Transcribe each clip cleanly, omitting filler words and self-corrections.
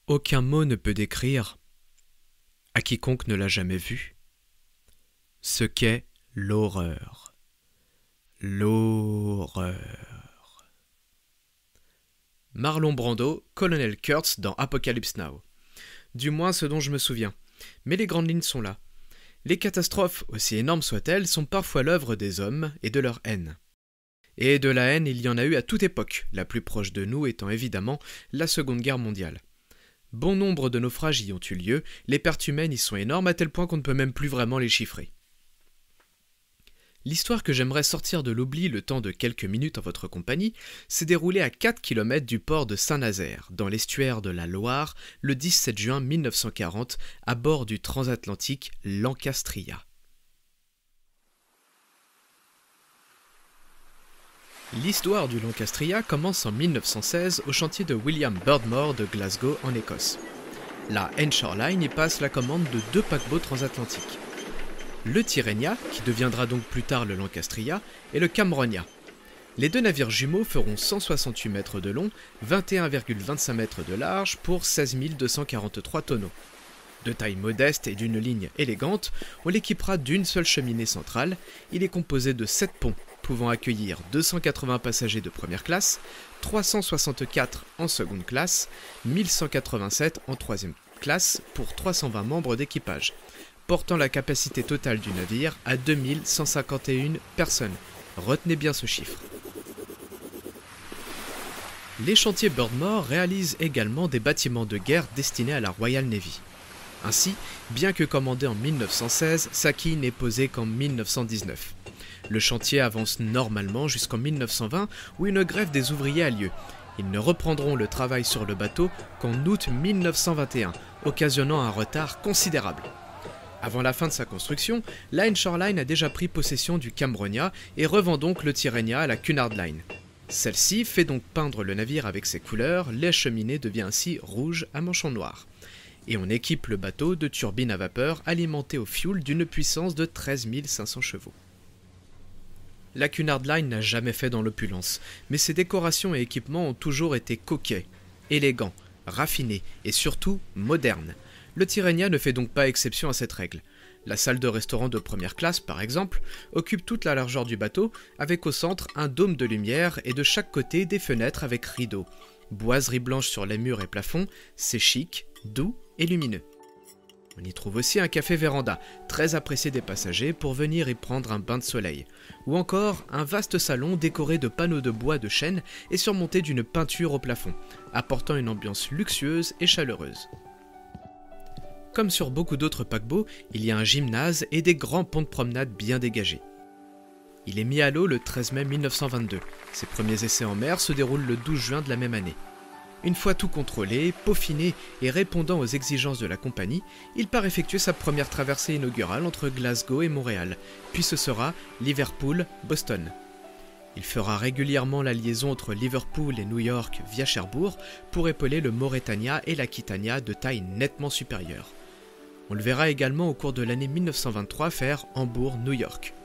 Aucun mot ne peut décrire, à quiconque ne l'a jamais vu, ce qu'est l'horreur. L'horreur. Marlon Brando, Colonel Kurtz dans Apocalypse Now. Du moins ce dont je me souviens. Mais les grandes lignes sont là. Les catastrophes, aussi énormes soient-elles, sont parfois l'œuvre des hommes et de leur haine. Et de la haine, il y en a eu à toute époque, la plus proche de nous étant évidemment la Seconde Guerre mondiale. Bon nombre de naufrages y ont eu lieu, les pertes humaines y sont énormes à tel point qu'on ne peut même plus vraiment les chiffrer. L'histoire que j'aimerais sortir de l'oubli le temps de quelques minutes en votre compagnie s'est déroulée à 4 km du port de Saint-Nazaire, dans l'estuaire de la Loire, le 17 juin 1940, à bord du transatlantique Lancastria. L'histoire du Lancastria commence en 1916 au chantier de William Beardmore de Glasgow en Écosse. La Henshaw Line y passe la commande de 2 paquebots transatlantiques. Le Tirrenia, qui deviendra donc plus tard le Lancastria, et le Cambronia. Les 2 navires jumeaux feront 168 mètres de long, 21,25 mètres de large pour 16 243 tonneaux. De taille modeste et d'une ligne élégante, on l'équipera d'une seule cheminée centrale. Il est composé de 7 ponts, pouvant accueillir 280 passagers de première classe, 364 en seconde classe, 1187 en troisième classe pour 320 membres d'équipage, portant la capacité totale du navire à 2151 personnes. Retenez bien ce chiffre. Les chantiers Beardmore réalisent également des bâtiments de guerre destinés à la Royal Navy. Ainsi, bien que commandé en 1916, sa quille n'est posée qu'en 1919. Le chantier avance normalement jusqu'en 1920 où une grève des ouvriers a lieu. Ils ne reprendront le travail sur le bateau qu'en août 1921, occasionnant un retard considérable. Avant la fin de sa construction, la Henshaw Line a déjà pris possession du Cambronia et revend donc le Tirrenia à la Cunard Line. Celle-ci fait donc peindre le navire avec ses couleurs, la cheminée devient ainsi rouge à manchon noir. Et on équipe le bateau de turbines à vapeur alimentées au fioul d'une puissance de 13 500 chevaux. La Cunard Line n'a jamais fait dans l'opulence, mais ses décorations et équipements ont toujours été coquets, élégants, raffinés et surtout modernes. Le Tirrenia ne fait donc pas exception à cette règle. La salle de restaurant de première classe, par exemple, occupe toute la largeur du bateau, avec au centre un dôme de lumière et de chaque côté des fenêtres avec rideaux. Boiseries blanches sur les murs et plafonds, c'est chic, doux et lumineux. On y trouve aussi un café-véranda, très apprécié des passagers pour venir y prendre un bain de soleil. Ou encore un vaste salon décoré de panneaux de bois de chêne et surmonté d'une peinture au plafond, apportant une ambiance luxueuse et chaleureuse. Comme sur beaucoup d'autres paquebots, il y a un gymnase et des grands ponts de promenade bien dégagés. Il est mis à l'eau le 13 mai 1922. Ses premiers essais en mer se déroulent le 12 juin de la même année. Une fois tout contrôlé, peaufiné et répondant aux exigences de la compagnie, il part effectuer sa première traversée inaugurale entre Glasgow et Montréal, puis ce sera Liverpool-Boston. Il fera régulièrement la liaison entre Liverpool et New York via Cherbourg pour épauler le Mauretania et l'Aquitania de taille nettement supérieure. On le verra également au cours de l'année 1923 faire Hambourg-New York.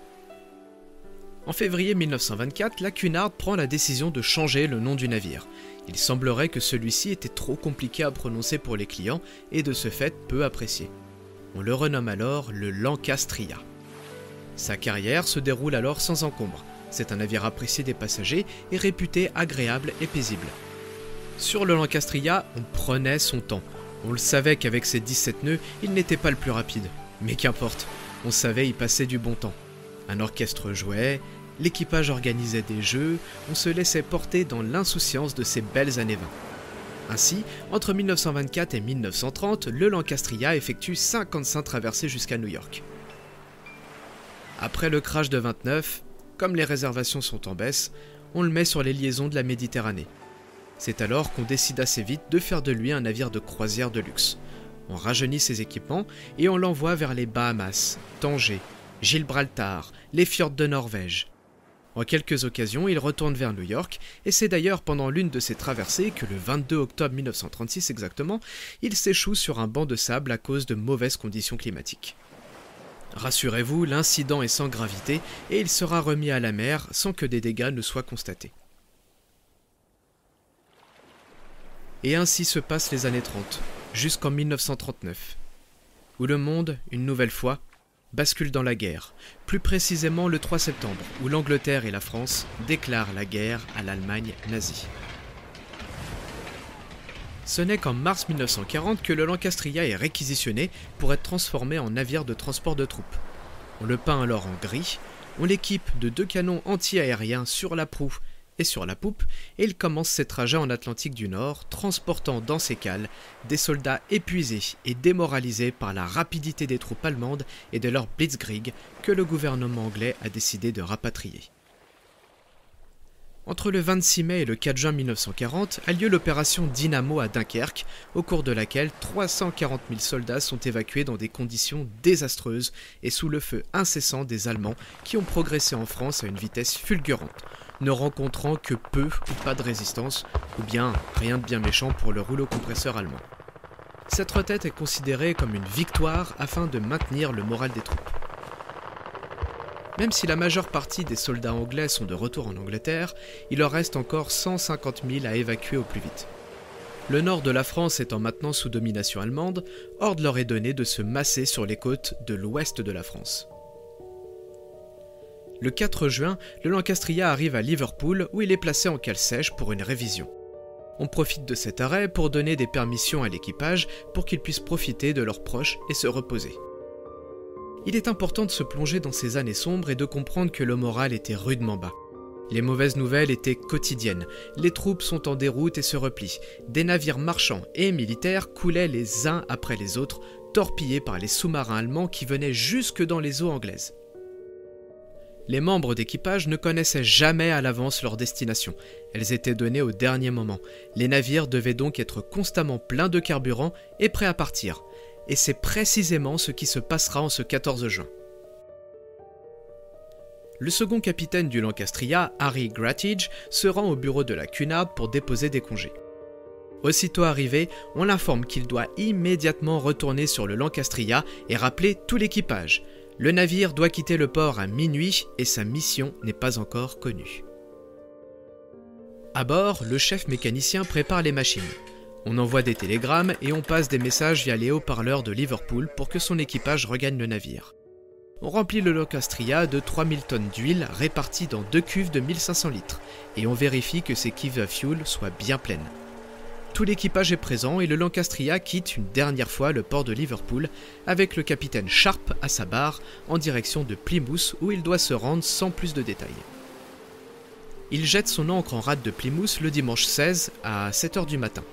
En février 1924, la Cunard prend la décision de changer le nom du navire. Il semblerait que celui-ci était trop compliqué à prononcer pour les clients et de ce fait peu apprécié. On le renomme alors le Lancastria. Sa carrière se déroule alors sans encombre. C'est un navire apprécié des passagers et réputé agréable et paisible. Sur le Lancastria, on prenait son temps. On le savait qu'avec ses 17 nœuds, il n'était pas le plus rapide. Mais qu'importe, on savait y passer du bon temps. Un orchestre jouait, l'équipage organisait des jeux, on se laissait porter dans l'insouciance de ces belles années 20. Ainsi, entre 1924 et 1930, le Lancastria effectue 55 traversées jusqu'à New York. Après le crash de 29, comme les réservations sont en baisse, on le met sur les liaisons de la Méditerranée. C'est alors qu'on décide assez vite de faire de lui un navire de croisière de luxe. On rajeunit ses équipements et on l'envoie vers les Bahamas, Tanger, Gibraltar, les fjords de Norvège. En quelques occasions, il retourne vers New York, et c'est d'ailleurs pendant l'une de ses traversées que le 22 octobre 1936 exactement, il s'échoue sur un banc de sable à cause de mauvaises conditions climatiques. Rassurez-vous, l'incident est sans gravité et il sera remis à la mer sans que des dégâts ne soient constatés. Et ainsi se passent les années 30, jusqu'en 1939, où le monde, une nouvelle fois, bascule dans la guerre, plus précisément le 3 septembre, où l'Angleterre et la France déclarent la guerre à l'Allemagne nazie. Ce n'est qu'en mars 1940 que le Lancastria est réquisitionné pour être transformé en navire de transport de troupes. On le peint alors en gris, on l'équipe de 2 canons anti-aériens sur la proue et sur la poupe, et il commence ses trajets en Atlantique du Nord, transportant dans ses cales des soldats épuisés et démoralisés par la rapidité des troupes allemandes et de leur blitzkrieg que le gouvernement anglais a décidé de rapatrier. Entre le 26 mai et le 4 juin 1940 a lieu l'opération Dynamo à Dunkerque, au cours de laquelle 340 000 soldats sont évacués dans des conditions désastreuses et sous le feu incessant des Allemands qui ont progressé en France à une vitesse fulgurante, ne rencontrant que peu ou pas de résistance, ou bien rien de bien méchant pour le rouleau compresseur allemand. Cette retraite est considérée comme une victoire afin de maintenir le moral des troupes. Même si la majeure partie des soldats anglais sont de retour en Angleterre, il leur reste encore 150 000 à évacuer au plus vite. Le nord de la France étant maintenant sous domination allemande, ordre leur est donné de se masser sur les côtes de l'ouest de la France. Le 4 juin, le Lancastria arrive à Liverpool où il est placé en cale sèche pour une révision. On profite de cet arrêt pour donner des permissions à l'équipage pour qu'ils puissent profiter de leurs proches et se reposer. Il est important de se plonger dans ces années sombres et de comprendre que le moral était rudement bas. Les mauvaises nouvelles étaient quotidiennes, les troupes sont en déroute et se replient, des navires marchands et militaires coulaient les uns après les autres, torpillés par les sous-marins allemands qui venaient jusque dans les eaux anglaises. Les membres d'équipage ne connaissaient jamais à l'avance leur destination, elles étaient données au dernier moment. Les navires devaient donc être constamment pleins de carburant et prêts à partir. Et c'est précisément ce qui se passera en ce 14 juin. Le second capitaine du Lancastria, Harry Grattage, se rend au bureau de la Cunard pour déposer des congés. Aussitôt arrivé, on l'informe qu'il doit immédiatement retourner sur le Lancastria et rappeler tout l'équipage. Le navire doit quitter le port à minuit et sa mission n'est pas encore connue. À bord, le chef mécanicien prépare les machines. On envoie des télégrammes et on passe des messages via les haut-parleurs de Liverpool pour que son équipage regagne le navire. On remplit le Lancastria de 3000 tonnes d'huile réparties dans 2 cuves de 1500 litres et on vérifie que ces cuves à fuel soient bien pleines. Tout l'équipage est présent et le Lancastria quitte une dernière fois le port de Liverpool avec le capitaine Sharp à sa barre en direction de Plymouth où il doit se rendre sans plus de détails. Il jette son ancre en rade de Plymouth le dimanche 16 à 7h du matin.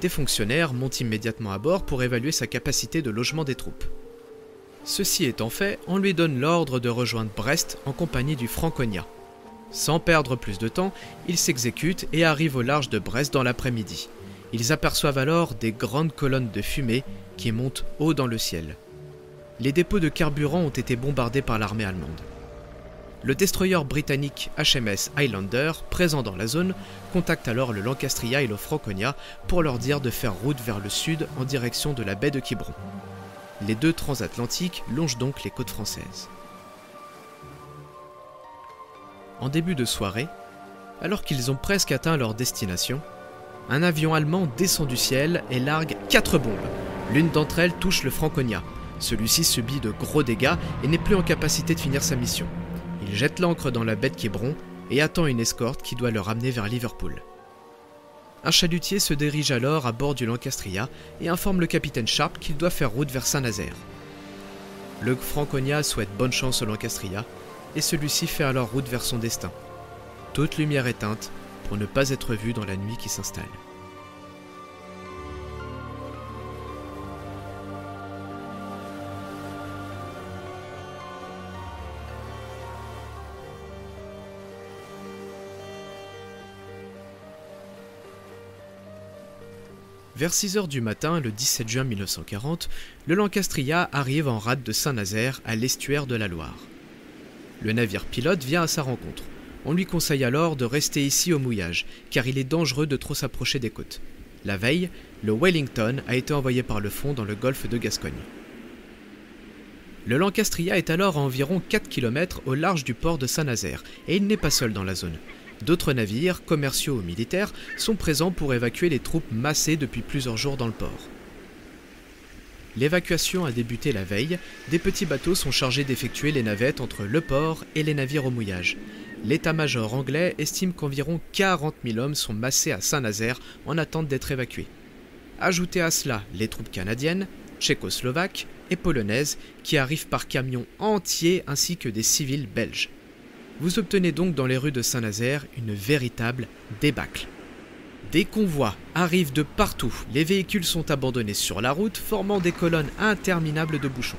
Des fonctionnaires montent immédiatement à bord pour évaluer sa capacité de logement des troupes. Ceci étant fait, on lui donne l'ordre de rejoindre Brest en compagnie du Franconia. Sans perdre plus de temps, ils s'exécutent et arrivent au large de Brest dans l'après-midi. Ils aperçoivent alors des grandes colonnes de fumée qui montent haut dans le ciel. Les dépôts de carburant ont été bombardés par l'armée allemande. Le destroyer britannique HMS Highlander, présent dans la zone, contacte alors le Lancastria et le Franconia pour leur dire de faire route vers le sud en direction de la baie de Quiberon. Les 2 transatlantiques longent donc les côtes françaises. En début de soirée, alors qu'ils ont presque atteint leur destination, un avion allemand descend du ciel et largue 4 bombes. L'une d'entre elles touche le Franconia. Celui-ci subit de gros dégâts et n'est plus en capacité de finir sa mission. Il jette l'ancre dans la baie de Quiberon et attend une escorte qui doit le ramener vers Liverpool. Un chalutier se dirige alors à bord du Lancastria et informe le capitaine Sharp qu'il doit faire route vers Saint-Nazaire. Le Franconia souhaite bonne chance au Lancastria et celui-ci fait alors route vers son destin. Toute lumière éteinte pour ne pas être vu dans la nuit qui s'installe. Vers 6h du matin, le 17 juin 1940, le Lancastria arrive en rade de Saint-Nazaire à l'estuaire de la Loire. Le navire pilote vient à sa rencontre. On lui conseille alors de rester ici au mouillage, car il est dangereux de trop s'approcher des côtes. La veille, le Wellington a été envoyé par le fond dans le golfe de Gascogne. Le Lancastria est alors à environ 4 km au large du port de Saint-Nazaire, et il n'est pas seul dans la zone. D'autres navires, commerciaux ou militaires, sont présents pour évacuer les troupes massées depuis plusieurs jours dans le port. L'évacuation a débuté la veille, des petits bateaux sont chargés d'effectuer les navettes entre le port et les navires au mouillage. L'état-major anglais estime qu'environ 40 000 hommes sont massés à Saint-Nazaire en attente d'être évacués. Ajoutez à cela les troupes canadiennes, tchécoslovaques et polonaises qui arrivent par camions entiers ainsi que des civils belges. Vous obtenez donc dans les rues de Saint-Nazaire une véritable débâcle. Des convois arrivent de partout, les véhicules sont abandonnés sur la route, formant des colonnes interminables de bouchons.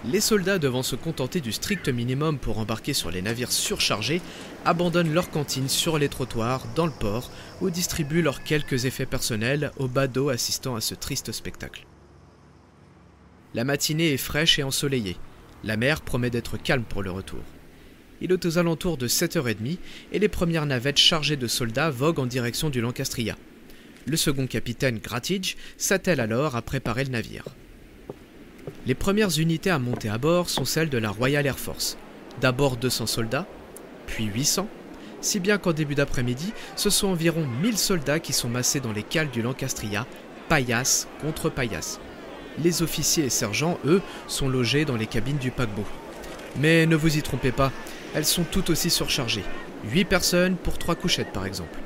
Les soldats, devant se contenter du strict minimum pour embarquer sur les navires surchargés, abandonnent leurs cantines sur les trottoirs, dans le port, ou distribuent leurs quelques effets personnels aux badauds assistant à ce triste spectacle. La matinée est fraîche et ensoleillée. La mer promet d'être calme pour le retour. Il est aux alentours de 7h30 et les premières navettes chargées de soldats voguent en direction du Lancastria. Le second capitaine Grattage s'attelle alors à préparer le navire. Les premières unités à monter à bord sont celles de la Royal Air Force. D'abord 200 soldats, puis 800, si bien qu'en début d'après-midi, ce sont environ 1000 soldats qui sont massés dans les cales du Lancastria, paillasse contre paillasse. Les officiers et sergents, eux, sont logés dans les cabines du paquebot. Mais ne vous y trompez pas, elles sont toutes aussi surchargées. 8 personnes pour 3 couchettes par exemple.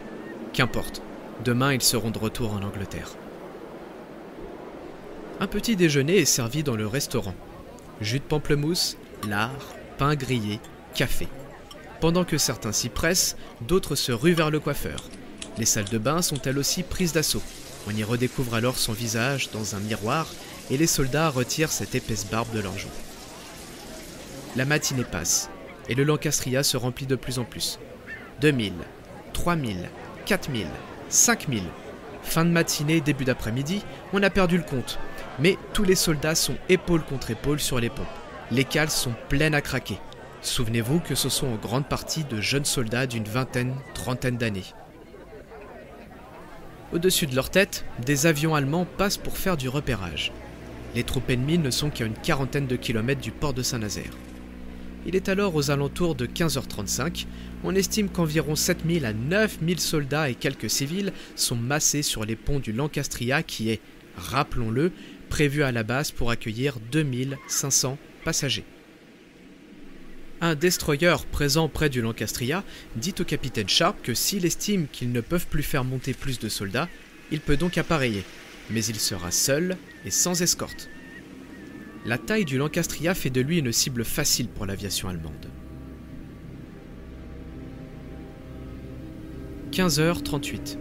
Qu'importe, demain ils seront de retour en Angleterre. Un petit déjeuner est servi dans le restaurant. Jus de pamplemousse, lard, pain grillé, café. Pendant que certains s'y pressent, d'autres se ruent vers le coiffeur. Les salles de bain sont elles aussi prises d'assaut. On y redécouvre alors son visage dans un miroir et les soldats retirent cette épaisse barbe de leurs joues. La matinée passe et le Lancastria se remplit de plus en plus. 2000, 3000, 4000, 5000. Fin de matinée, début d'après-midi, on a perdu le compte. Mais tous les soldats sont épaule contre épaule sur les pompes. Les cales sont pleines à craquer. Souvenez-vous que ce sont en grande partie de jeunes soldats d'une vingtaine, trentaine d'années. Au-dessus de leur tête, des avions allemands passent pour faire du repérage. Les troupes ennemies ne sont qu'à une quarantaine de kilomètres du port de Saint-Nazaire. Il est alors aux alentours de 15h35. On estime qu'environ 7000 à 9000 soldats et quelques civils sont massés sur les ponts du Lancastria qui est, rappelons-le, prévu à la base pour accueillir 2500 passagers. Un destroyer présent près du Lancastria dit au capitaine Sharp que s'il estime qu'ils ne peuvent plus faire monter plus de soldats, il peut donc appareiller, mais il sera seul et sans escorte. La taille du Lancastria fait de lui une cible facile pour l'aviation allemande. 15h38.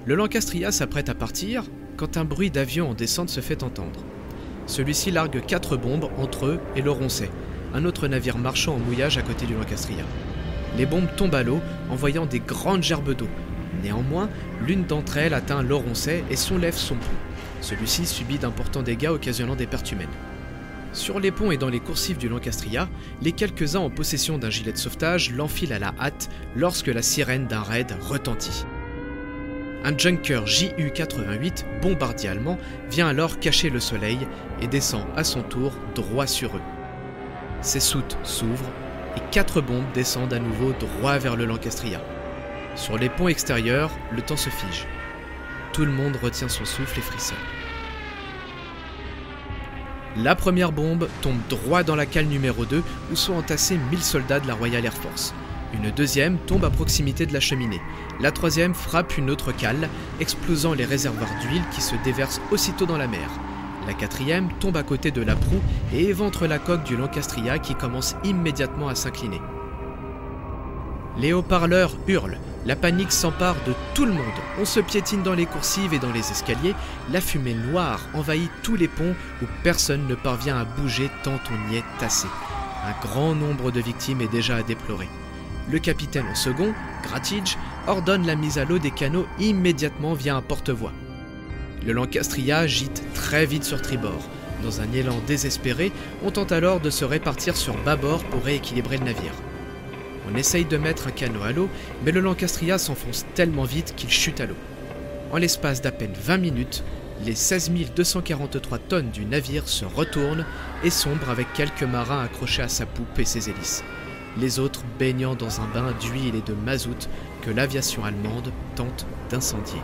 Le Lancastria s'apprête à partir quand un bruit d'avion en descente se fait entendre. Celui-ci largue 4 bombes entre eux et le Roncet, un autre navire marchand en mouillage à côté du Lancastria. Les bombes tombent à l'eau, envoyant des grandes gerbes d'eau. Néanmoins, l'une d'entre elles atteint le Roncet et soulève son pont. Celui-ci subit d'importants dégâts occasionnant des pertes humaines. Sur les ponts et dans les coursives du Lancastria, les quelques-uns en possession d'un gilet de sauvetage l'enfilent à la hâte lorsque la sirène d'un raid retentit. Un junker JU-88, bombardier allemand, vient alors cacher le soleil et descend à son tour droit sur eux. Ses soutes s'ouvrent et 4 bombes descendent à nouveau droit vers le Lancastria. Sur les ponts extérieurs, le temps se fige. Tout le monde retient son souffle et frissonne. La première bombe tombe droit dans la cale numéro 2 où sont entassés 1000 soldats de la Royal Air Force. Une deuxième tombe à proximité de la cheminée. La troisième frappe une autre cale, explosant les réservoirs d'huile qui se déversent aussitôt dans la mer. La quatrième tombe à côté de la proue et éventre la coque du Lancastria qui commence immédiatement à s'incliner. Les haut-parleurs hurlent, la panique s'empare de tout le monde. On se piétine dans les coursives et dans les escaliers, la fumée noire envahit tous les ponts où personne ne parvient à bouger tant on y est tassé. Un grand nombre de victimes est déjà à déplorer. Le capitaine en second, Grattage, ordonne la mise à l'eau des canaux immédiatement via un porte-voix. Le Lancastria gîte très vite sur tribord. Dans un élan désespéré, on tente alors de se répartir sur bâbord pour rééquilibrer le navire. On essaye de mettre un canot à l'eau, mais le Lancastria s'enfonce tellement vite qu'il chute à l'eau. En l'espace d'à peine 20 minutes, les 16 243 tonnes du navire se retournent et sombrent avec quelques marins accrochés à sa poupe et ses hélices. les autres baignant dans un bain d'huile et de mazout que l'aviation allemande tente d'incendier.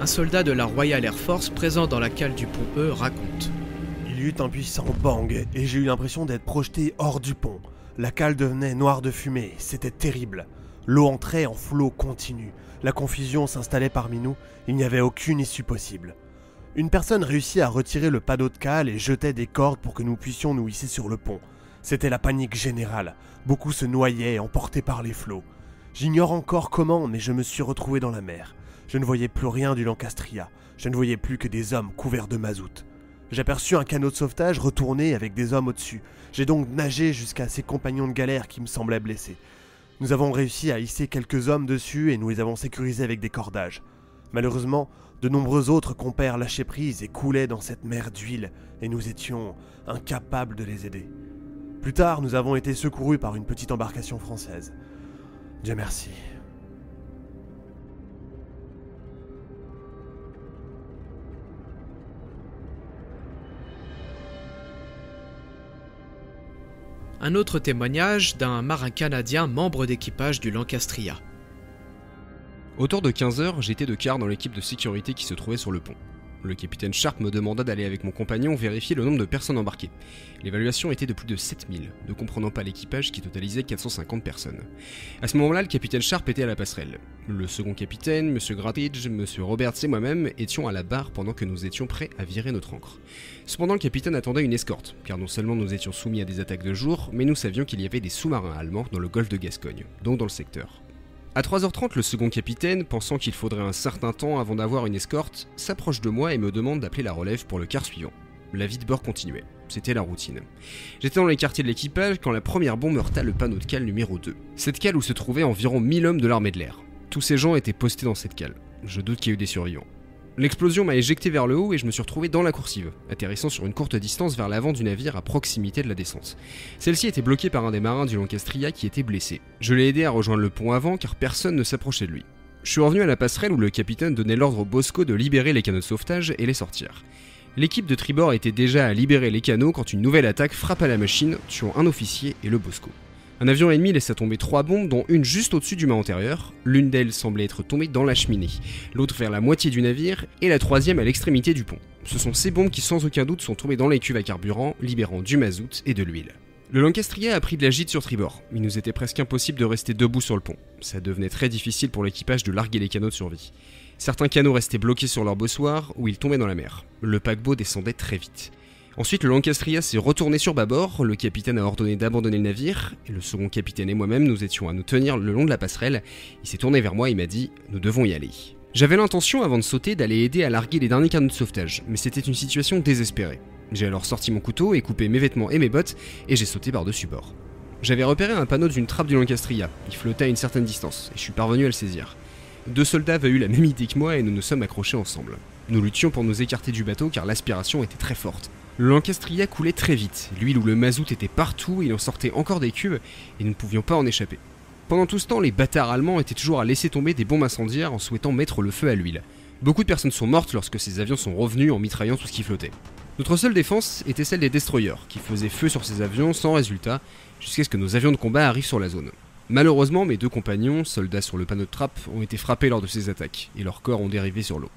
Un soldat de la Royal Air Force présent dans la cale du pont E raconte: Il y eut un puissant bang et j'ai eu l'impression d'être projeté hors du pont. La cale devenait noire de fumée, c'était terrible. L'eau entrait en flot continu. La confusion s'installait parmi nous, il n'y avait aucune issue possible. Une personne réussit à retirer le panneau de cale et jetait des cordes pour que nous puissions nous hisser sur le pont. C'était la panique générale. Beaucoup se noyaient, emportés par les flots. J'ignore encore comment, mais je me suis retrouvé dans la mer. Je ne voyais plus rien du Lancastria. Je ne voyais plus que des hommes couverts de mazout. J'aperçus un canot de sauvetage retourné avec des hommes au-dessus. J'ai donc nagé jusqu'à ses compagnons de galère qui me semblaient blessés. Nous avons réussi à hisser quelques hommes dessus et nous les avons sécurisés avec des cordages. Malheureusement, de nombreux autres compères lâchaient prise et coulaient dans cette mer d'huile et nous étions incapables de les aider. Plus tard, nous avons été secourus par une petite embarcation française. Dieu merci. Un autre témoignage d'un marin canadien membre d'équipage du Lancastria. Autour de 15h, j'étais de quart dans l'équipe de sécurité qui se trouvait sur le pont. Le capitaine Sharp me demanda d'aller avec mon compagnon vérifier le nombre de personnes embarquées. L'évaluation était de plus de 7000, ne comprenant pas l'équipage qui totalisait 450 personnes. À ce moment-là, le capitaine Sharp était à la passerelle. Le second capitaine, M. Gratridge, M. Roberts et moi-même étions à la barre pendant que nous étions prêts à virer notre ancre. Cependant, le capitaine attendait une escorte, car non seulement nous étions soumis à des attaques de jour, mais nous savions qu'il y avait des sous-marins allemands dans le golfe de Gascogne, donc dans le secteur. À 3h30, le second capitaine, pensant qu'il faudrait un certain temps avant d'avoir une escorte, s'approche de moi et me demande d'appeler la relève pour le quart suivant. La vie de bord continuait. C'était la routine. J'étais dans les quartiers de l'équipage quand la première bombe heurta le panneau de cale numéro 2. Cette cale où se trouvaient environ 1000 hommes de l'armée de l'air. Tous ces gens étaient postés dans cette cale. Je doute qu'il y ait eu des survivants. L'explosion m'a éjecté vers le haut et je me suis retrouvé dans la coursive, atterrissant sur une courte distance vers l'avant du navire à proximité de la descente. Celle-ci était bloquée par un des marins du Lancastria qui était blessé. Je l'ai aidé à rejoindre le pont avant car personne ne s'approchait de lui. Je suis revenu à la passerelle où le capitaine donnait l'ordre au Bosco de libérer les canots de sauvetage et les sortir. L'équipe de tribord était déjà à libérer les canots quand une nouvelle attaque frappa la machine, tuant un officier et le Bosco. Un avion ennemi laissa tomber 3 bombes, dont une juste au-dessus du mât antérieur. L'une d'elles semblait être tombée dans la cheminée, l'autre vers la moitié du navire et la troisième à l'extrémité du pont. Ce sont ces bombes qui sans aucun doute sont tombées dans les cuves à carburant, libérant du mazout et de l'huile. Le Lancastria a pris de la gîte sur tribord. Il nous était presque impossible de rester debout sur le pont. Ça devenait très difficile pour l'équipage de larguer les canots de survie. Certains canots restaient bloqués sur leur bossoir ou ils tombaient dans la mer. Le paquebot descendait très vite. Ensuite, le Lancastria s'est retourné sur bâbord, le capitaine a ordonné d'abandonner le navire, et le second capitaine et moi-même nous étions à nous tenir le long de la passerelle. Il s'est tourné vers moi et m'a dit « Nous devons y aller ». J'avais l'intention, avant de sauter, d'aller aider à larguer les derniers canots de sauvetage, mais c'était une situation désespérée. J'ai alors sorti mon couteau et coupé mes vêtements et mes bottes, et j'ai sauté par-dessus bord. J'avais repéré un panneau d'une trappe du Lancastria, il flottait à une certaine distance, et je suis parvenu à le saisir. 2 soldats avaient eu la même idée que moi et nous nous sommes accrochés ensemble. Nous luttions pour nous écarter du bateau car l'aspiration était très forte. Le Lancastria coulait très vite, l'huile ou le mazout était partout, il en sortait encore des cuves et nous ne pouvions pas en échapper. Pendant tout ce temps, les bâtards allemands étaient toujours à laisser tomber des bombes incendiaires en souhaitant mettre le feu à l'huile. Beaucoup de personnes sont mortes lorsque ces avions sont revenus en mitraillant tout ce qui flottait. Notre seule défense était celle des destroyers, qui faisaient feu sur ces avions sans résultat, jusqu'à ce que nos avions de combat arrivent sur la zone. Malheureusement, mes 2 compagnons, soldats sur le panneau de trappe, ont été frappés lors de ces attaques, et leurs corps ont dérivé sur l'eau.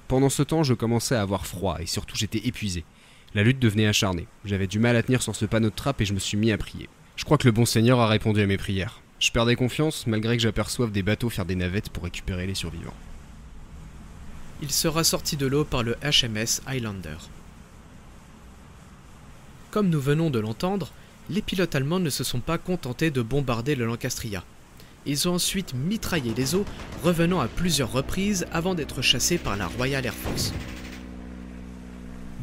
Pendant ce temps, je commençais à avoir froid, et surtout j'étais épuisé. La lutte devenait acharnée, j'avais du mal à tenir sur ce panneau de trappe et je me suis mis à prier. Je crois que le bon Seigneur a répondu à mes prières. Je perdais confiance, malgré que j'aperçoive des bateaux faire des navettes pour récupérer les survivants. Il sera sorti de l'eau par le HMS Highlander. Comme nous venons de l'entendre, les pilotes allemands ne se sont pas contentés de bombarder le Lancastria. Ils ont ensuite mitraillé les eaux, revenant à plusieurs reprises avant d'être chassés par la Royal Air Force.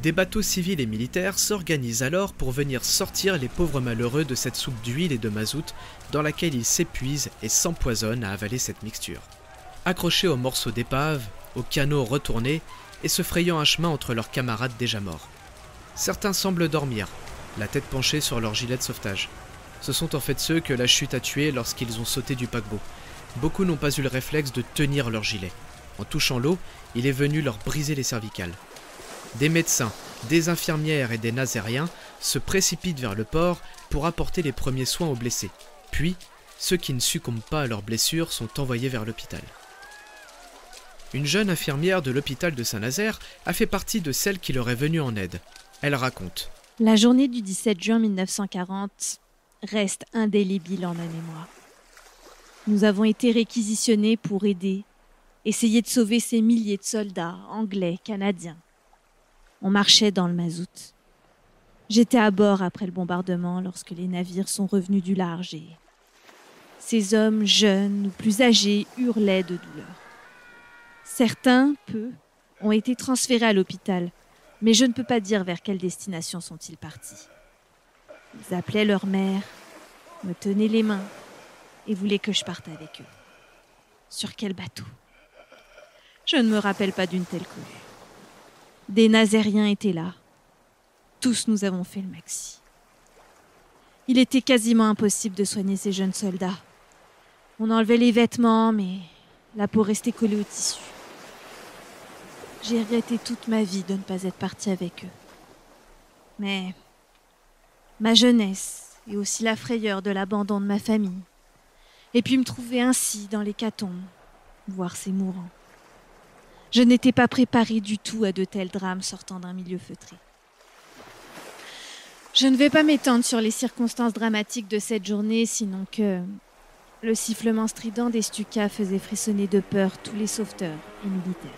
Des bateaux civils et militaires s'organisent alors pour venir sortir les pauvres malheureux de cette soupe d'huile et de mazout dans laquelle ils s'épuisent et s'empoisonnent à avaler cette mixture. Accrochés aux morceaux d'épave, aux canots retournés et se frayant un chemin entre leurs camarades déjà morts. Certains semblent dormir, la tête penchée sur leur gilet de sauvetage. Ce sont en fait ceux que la chute a tués lorsqu'ils ont sauté du paquebot. Beaucoup n'ont pas eu le réflexe de tenir leur gilet. En touchant l'eau, il est venu leur briser les cervicales. Des médecins, des infirmières et des nazériens se précipitent vers le port pour apporter les premiers soins aux blessés. Puis, ceux qui ne succombent pas à leurs blessures sont envoyés vers l'hôpital. Une jeune infirmière de l'hôpital de Saint-Nazaire a fait partie de celles qui leur est venue en aide. Elle raconte. La journée du 17 juin 1940 reste indélébile en ma mémoire. Nous avons été réquisitionnés pour aider, essayer de sauver ces milliers de soldats, anglais, canadiens. On marchait dans le mazout. J'étais à bord après le bombardement lorsque les navires sont revenus du large et ces hommes jeunes ou plus âgés hurlaient de douleur. Certains, peu, ont été transférés à l'hôpital, mais je ne peux pas dire vers quelle destination sont-ils partis. Ils appelaient leur mère, me tenaient les mains et voulaient que je parte avec eux. Sur quel bateau ? Je ne me rappelle pas d'une telle cohue. Des Nazériens étaient là. Tous nous avons fait le maxi. Il était quasiment impossible de soigner ces jeunes soldats. On enlevait les vêtements, mais la peau restait collée au tissu. J'ai regretté toute ma vie de ne pas être partie avec eux. Mais ma jeunesse et aussi la frayeur de l'abandon de ma famille, et puis me trouver ainsi dans l'hécatombe, voir ces mourants. Je n'étais pas préparée du tout à de tels drames sortant d'un milieu feutré. Je ne vais pas m'étendre sur les circonstances dramatiques de cette journée, sinon que le sifflement strident des Stukas faisait frissonner de peur tous les sauveteurs et militaires.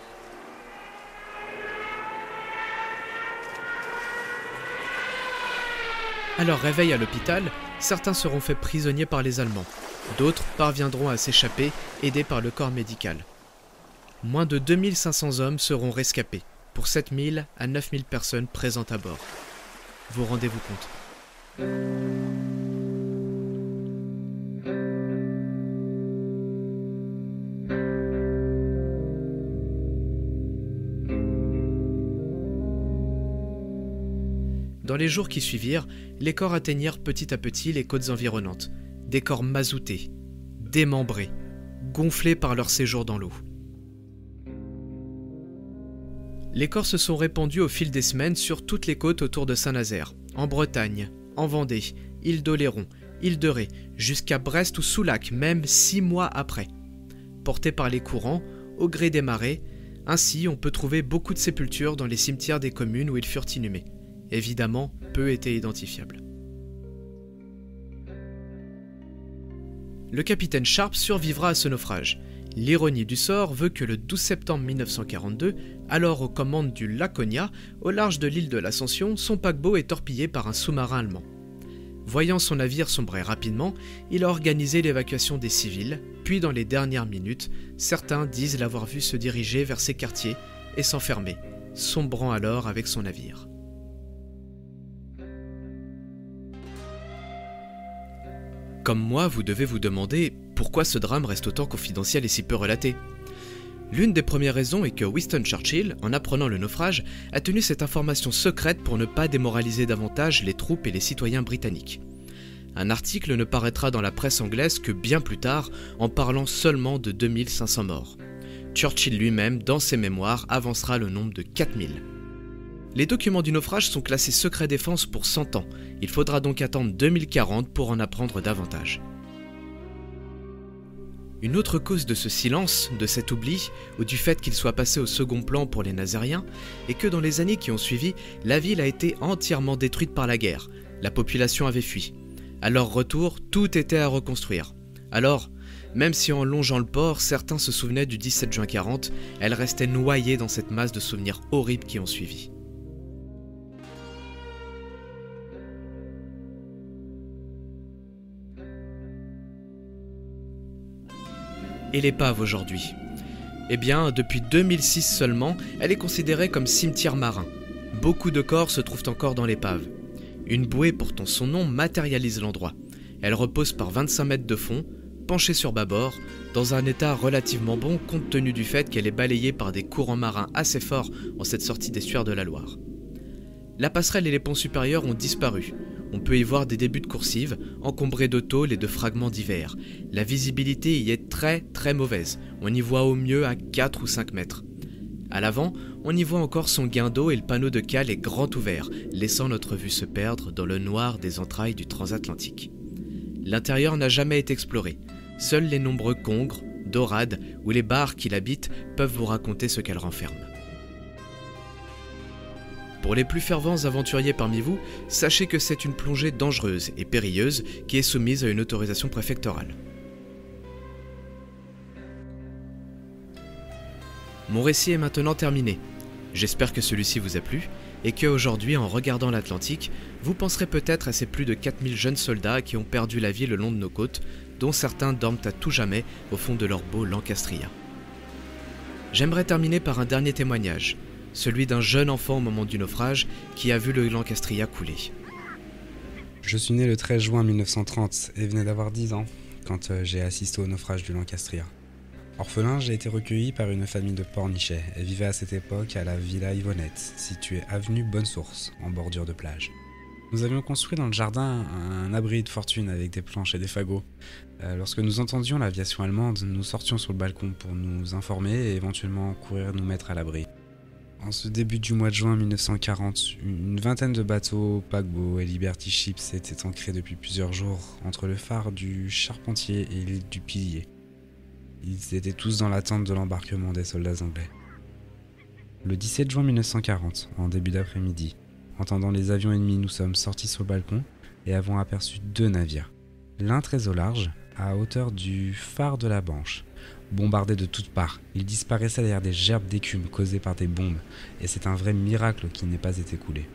À leur réveil à l'hôpital, certains seront faits prisonniers par les Allemands. D'autres parviendront à s'échapper, aidés par le corps médical. Moins de 2500 hommes seront rescapés, pour 7000 à 9000 personnes présentes à bord. Vous rendez-vous compte ? Dans les jours qui suivirent, les corps atteignirent petit à petit les côtes environnantes. Des corps mazoutés, démembrés, gonflés par leur séjour dans l'eau. Les corps se sont répandus au fil des semaines sur toutes les côtes autour de Saint-Nazaire, en Bretagne, en Vendée, île d'Oléron, île de Ré, jusqu'à Brest ou Soulac, même 6 mois après. Portés par les courants, au gré des marées, ainsi on peut trouver beaucoup de sépultures dans les cimetières des communes où ils furent inhumés. Évidemment, peu étaient identifiables. Le capitaine Sharp survivra à ce naufrage. L'ironie du sort veut que le 12 septembre 1942, alors aux commandes du Laconia, au large de l'île de l'Ascension, son paquebot est torpillé par un sous-marin allemand. Voyant son navire sombrer rapidement, il a organisé l'évacuation des civils, puis dans les dernières minutes, certains disent l'avoir vu se diriger vers ses quartiers et s'enfermer, sombrant alors avec son navire. Comme moi, vous devez vous demander pourquoi ce drame reste autant confidentiel et si peu relaté. L'une des premières raisons est que Winston Churchill, en apprenant le naufrage, a tenu cette information secrète pour ne pas démoraliser davantage les troupes et les citoyens britanniques. Un article ne paraîtra dans la presse anglaise que bien plus tard, en parlant seulement de 2500 morts. Churchill lui-même, dans ses mémoires, avancera le nombre de 4000. Les documents du naufrage sont classés secret défense pour 100 ans. Il faudra donc attendre 2040 pour en apprendre davantage. Une autre cause de ce silence, de cet oubli, ou du fait qu'il soit passé au second plan pour les Nazériens, est que dans les années qui ont suivi, la ville a été entièrement détruite par la guerre. La population avait fui. À leur retour, tout était à reconstruire. Alors, même si en longeant le port, certains se souvenaient du 17 juin 40, elle restait noyée dans cette masse de souvenirs horribles qui ont suivi. Et l'épave aujourd'hui ? Eh bien, depuis 2006 seulement, elle est considérée comme cimetière marin. Beaucoup de corps se trouvent encore dans l'épave. Une bouée portant son nom matérialise l'endroit. Elle repose par 25 mètres de fond, penchée sur bâbord, dans un état relativement bon compte tenu du fait qu'elle est balayée par des courants marins assez forts en cette sortie d'estuaire de la Loire. La passerelle et les ponts supérieurs ont disparu. On peut y voir des débuts de coursives, encombrés de tôles et de fragments divers. La visibilité y est très mauvaise. On y voit au mieux à 4 ou 5 mètres. À l'avant, on y voit encore son guindeau et le panneau de cale est grand ouvert, laissant notre vue se perdre dans le noir des entrailles du transatlantique. L'intérieur n'a jamais été exploré. Seuls les nombreux congres, dorades ou les bars qui l'habitent peuvent vous raconter ce qu'elle renferme. Pour les plus fervents aventuriers parmi vous, sachez que c'est une plongée dangereuse et périlleuse qui est soumise à une autorisation préfectorale. Mon récit est maintenant terminé. J'espère que celui-ci vous a plu et qu'aujourd'hui, en regardant l'Atlantique, vous penserez peut-être à ces plus de 4000 jeunes soldats qui ont perdu la vie le long de nos côtes, dont certains dorment à tout jamais au fond de leur beau Lancastria. J'aimerais terminer par un dernier témoignage, celui d'un jeune enfant au moment du naufrage qui a vu le Lancastria couler. Je suis né le 13 juin 1930 et venais d'avoir 10 ans quand j'ai assisté au naufrage du Lancastria. Orphelin, j'ai été recueilli par une famille de Pornichet et vivais à cette époque à la Villa Yvonnette, située avenue Bonne Source, en bordure de plage. Nous avions construit dans le jardin un abri de fortune avec des planches et des fagots. Lorsque nous entendions l'aviation allemande, nous sortions sur le balcon pour nous informer et éventuellement courir nous mettre à l'abri. En ce début du mois de juin 1940, une vingtaine de bateaux, paquebots et Liberty Ships étaient ancrés depuis plusieurs jours entre le phare du Charpentier et l'île du Pilier. Ils étaient tous dans l'attente de l'embarquement des soldats anglais. Le 17 juin 1940, en début d'après-midi, entendant les avions ennemis, nous sommes sortis sur le balcon et avons aperçu 2 navires. L'un très au large, à hauteur du phare de la Banche. Bombardés de toutes parts, ils disparaissaient derrière des gerbes d'écume causées par des bombes, et c'est un vrai miracle qu'il n'ait pas été coulé.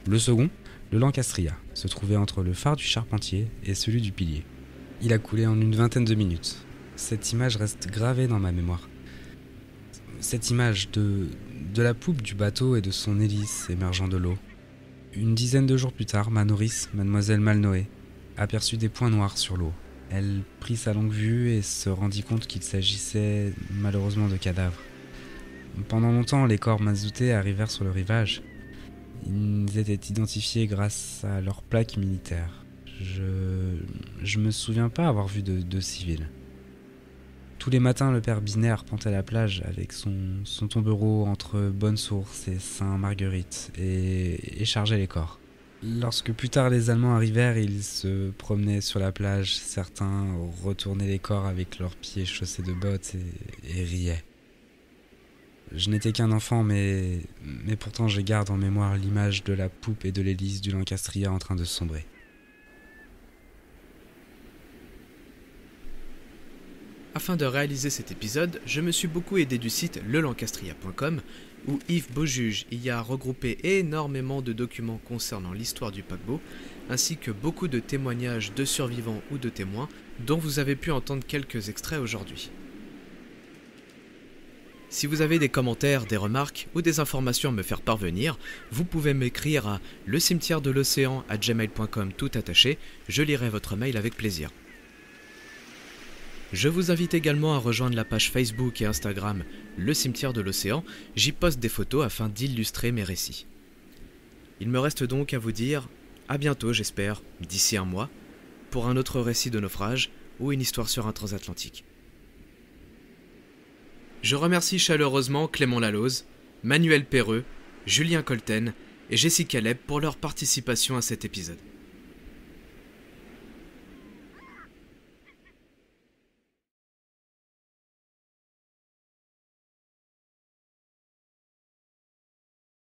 Le second, le Lancastria, se trouvait entre le phare du Charpentier et celui du Pilier. Il a coulé en une vingtaine de minutes. Cette image reste gravée dans ma mémoire. Cette image de la poupe du bateau et de son hélice émergeant de l'eau. Une dizaine de jours plus tard, ma nourrice, mademoiselle Malnoé, aperçut des points noirs sur l'eau. Elle prit sa longue vue et se rendit compte qu'il s'agissait malheureusement de cadavres. Pendant longtemps, les corps mazoutés arrivèrent sur le rivage. Ils étaient identifiés grâce à leurs plaques militaires. Je me souviens pas avoir vu de civils. Tous les matins, le père Binet arpentait la plage avec son tombereau entre Bonne Source et Saint-Marguerite et chargeait les corps. Lorsque plus tard les Allemands arrivèrent, ils se promenaient sur la plage. Certains retournaient les corps avec leurs pieds chaussés de bottes et riaient. Je n'étais qu'un enfant, mais pourtant je garde en mémoire l'image de la poupe et de l'hélice du Lancastria en train de sombrer. Afin de réaliser cet épisode, je me suis beaucoup aidé du site lelancastria.com où Yves Beaujuge y a regroupé énormément de documents concernant l'histoire du paquebot, ainsi que beaucoup de témoignages de survivants ou de témoins dont vous avez pu entendre quelques extraits aujourd'hui. Si vous avez des commentaires, des remarques ou des informations à me faire parvenir, vous pouvez m'écrire à lecimetièredelocéan@gmail.com tout attaché, je lirai votre mail avec plaisir. Je vous invite également à rejoindre la page Facebook et Instagram Le Cimetière de l'Océan, j'y poste des photos afin d'illustrer mes récits. Il me reste donc à vous dire à bientôt j'espère, d'ici un mois, pour un autre récit de naufrage ou une histoire sur un transatlantique. Je remercie chaleureusement Clément Laloze, Manuel Perreux, Julien Colten et Jessica Leb pour leur participation à cet épisode.